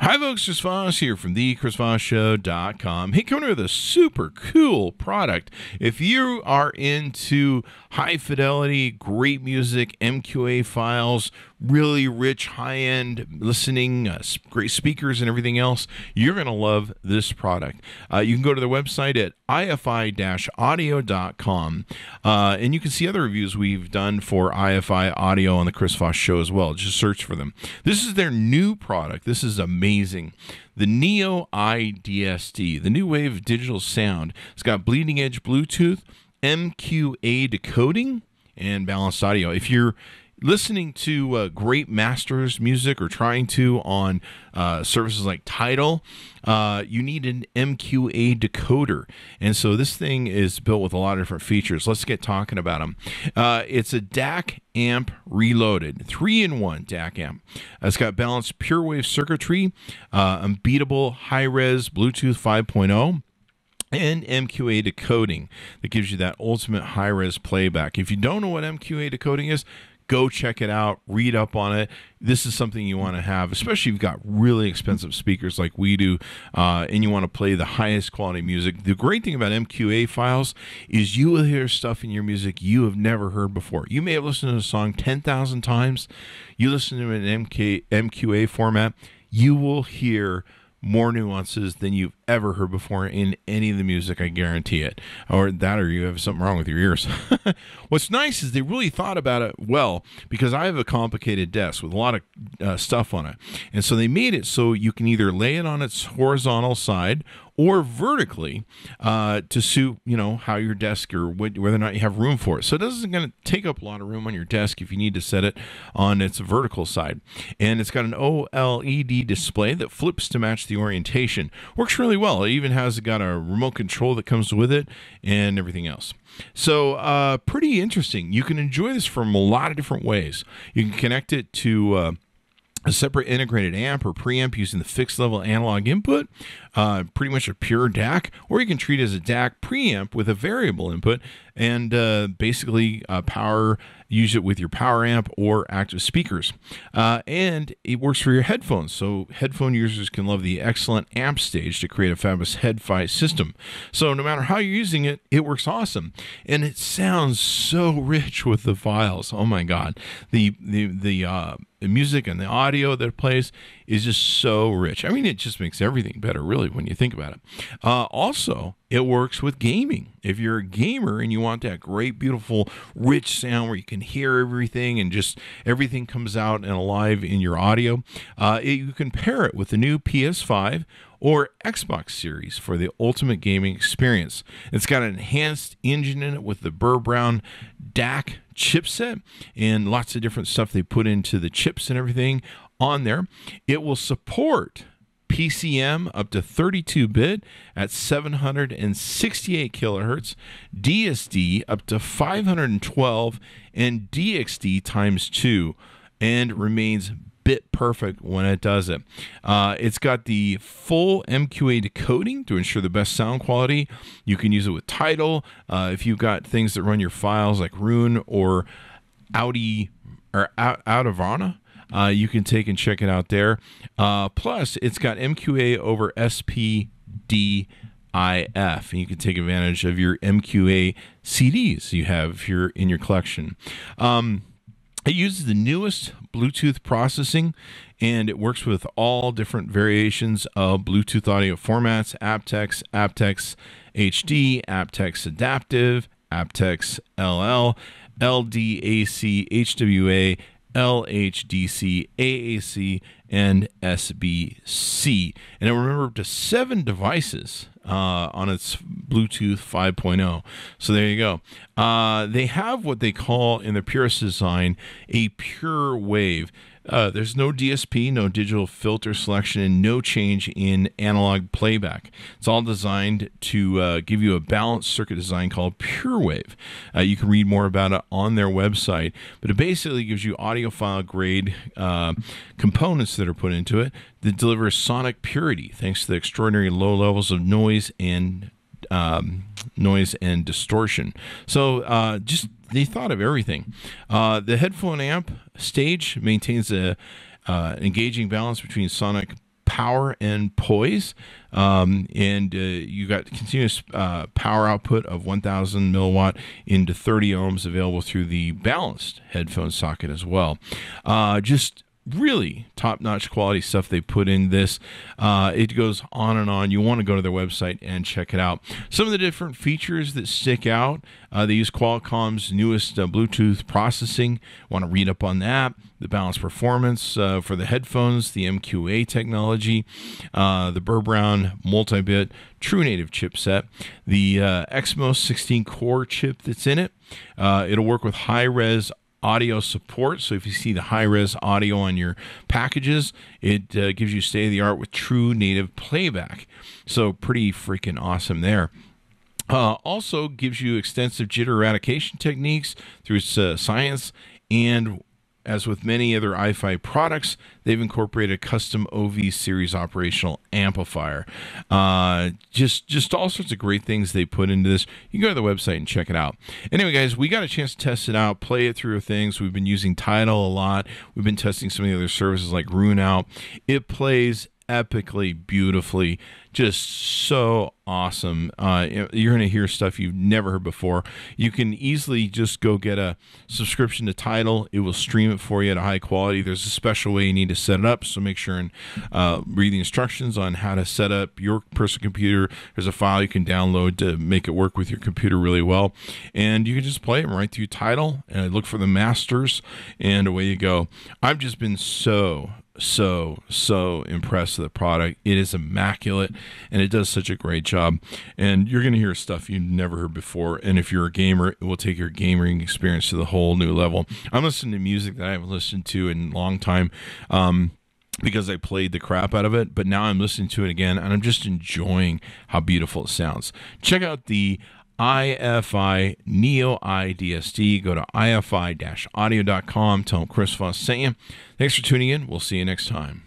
Hi folks, Chris Voss here from the chrisvossshow.com. Hey, coming with a super cool product. If you are into high fidelity, great music, MQA files, really rich, high-end listening, great speakers and everything else, you're going to love this product. You can go to their website at iFi-audio.com, and you can see other reviews we've done for iFi Audio on the Chris Voss Show as well. Just search for them. This is their new product. This is amazing. The Neo iDSD, the new wave of digital sound. It's got bleeding edge Bluetooth, MQA decoding, and balanced audio. If you're listening to great masters music or trying to on services like Tidal, you need an MQA decoder. And so this thing is built with a lot of different features. Let's get talking about them. It's a DAC amp reloaded, 3-in-1 DAC amp. It's got balanced pure wave circuitry, unbeatable high-res Bluetooth 5.0, and MQA decoding that gives you that ultimate high-res playback. If you don't know what MQA decoding is, go check it out, read up on it. This is something you want to have, especially if you've got really expensive speakers like we do, and you want to play the highest quality music. The great thing about MQA files is you will hear stuff in your music you have never heard before. You may have listened to a song 10,000 times. You listen to an MQA format, you will hear more nuances than you've ever heard before in any of the music, I guarantee it. Or you have something wrong with your ears. What's nice is they really thought about it well, because I have a complicated desk with a lot of stuff on it. And so they made it so you can either lay it on its horizontal side or vertically to suit, how your desk or whether or not you have room for it. So it isn't going to take up a lot of room on your desk if you need to set it on its vertical side. And it's got an OLED display that flips to match the orientation. Works really well. It even has got a remote control that comes with it and everything else. So pretty interesting. You can enjoy this from a lot of different ways. You can connect it to a separate integrated amp or preamp using the fixed level analog input, pretty much a pure DAC, or you can treat it as a DAC preamp with a variable input and basically use it with your power amp or active speakers. And it works for your headphones, so headphone users can love the excellent amp stage to create a fabulous head-fi system. So no matter how you're using it, it works awesome. And it sounds so rich with the files. Oh my God. The music and the audio that it plays is just so rich. I mean, it just makes everything better, really, when you think about it. Also, it works with gaming. If you're a gamer and you want that great, beautiful, rich sound where you can hear everything and just everything comes out and alive in your audio, you can pair it with the new PS5 or Xbox Series for the ultimate gaming experience. It's got an enhanced engine in it with the Burr Brown DAC chipset and lots of different stuff they put into the chips and everything on there. It will support PCM up to 32-bit at 768 kilohertz, DSD up to 512, and DXD times 2, and remains bit perfect when it does it. It's got the full MQA decoding to ensure the best sound quality. You can use it with Tidal. If you've got things that run your files like Rune or Audi or Audavana, you can take and check it out there. Plus, it's got MQA over SPDIF, and you can take advantage of your MQA CDs you have here in your collection. It uses the newest Bluetooth processing, and it works with all different variations of Bluetooth audio formats: aptX, aptX HD, aptX Adaptive, aptX LL, LDAC, HWA, LHDC, AAC, and SBC. And it will remember up to 7 devices on its Bluetooth 5.0. So there you go. They have what they call in the purest design a pure wave. There's no DSP, no digital filter selection, and no change in analog playback. It's all designed to give you a balanced circuit design called Pure Wave. You can read more about it on their website, but it basically gives you audiophile grade components that are put into it that deliver sonic purity thanks to the extraordinary low levels of noise and distortion. So they thought of everything. The headphone amp stage maintains a engaging balance between sonic power and poise. And you got continuous power output of 1,000 milliwatt into 30 ohms available through the balanced headphone socket as well. Just really top-notch quality stuff they put in this. It goes on and on. You want to go to their website and check it out. Some of the different features that stick out, they use Qualcomm's newest Bluetooth processing. Want to read up on that. The balanced performance for the headphones, the MQA technology, the Burr Brown multi-bit true native chipset, the Exmos 16-core chip that's in it. It'll work with high-res audio support. So if you see the high-res audio on your packages, it gives you state-of-the-art with true native playback. So pretty freaking awesome there. Also gives you extensive jitter eradication techniques through its science, and as with many other iFi products, they've incorporated a custom OV series operational amplifier. Just all sorts of great things they put into this. You can go to the website and check it out. Anyway, guys, we got a chance to test it out, play it through things. We've been using Tidal a lot. We've been testing some of the other services like Rune out. It plays epically, beautifully, just so awesome. You're going to hear stuff you've never heard before. You can easily just go get a subscription to Tidal. It will stream it for you at a high quality. There's a special way you need to set it up, so make sure and read the instructions on how to set up your personal computer. There's a file you can download to make it work with your computer really well, and you can just play them right through Tidal and look for the masters, and away you go. I've just been so impressed with the product. It is immaculate, and it does such a great job. And you're going to hear stuff you've never heard before. And if you're a gamer, it will take your gaming experience to the whole new level. I'm listening to music that I haven't listened to in a long time, because I played the crap out of it, but now I'm listening to it again, and I'm just enjoying how beautiful it sounds. Check out the iFi Neo iDSD. Go to ifi-audio.com. Tell them Chris Voss sent you. Thanks for tuning in. We'll see you next time.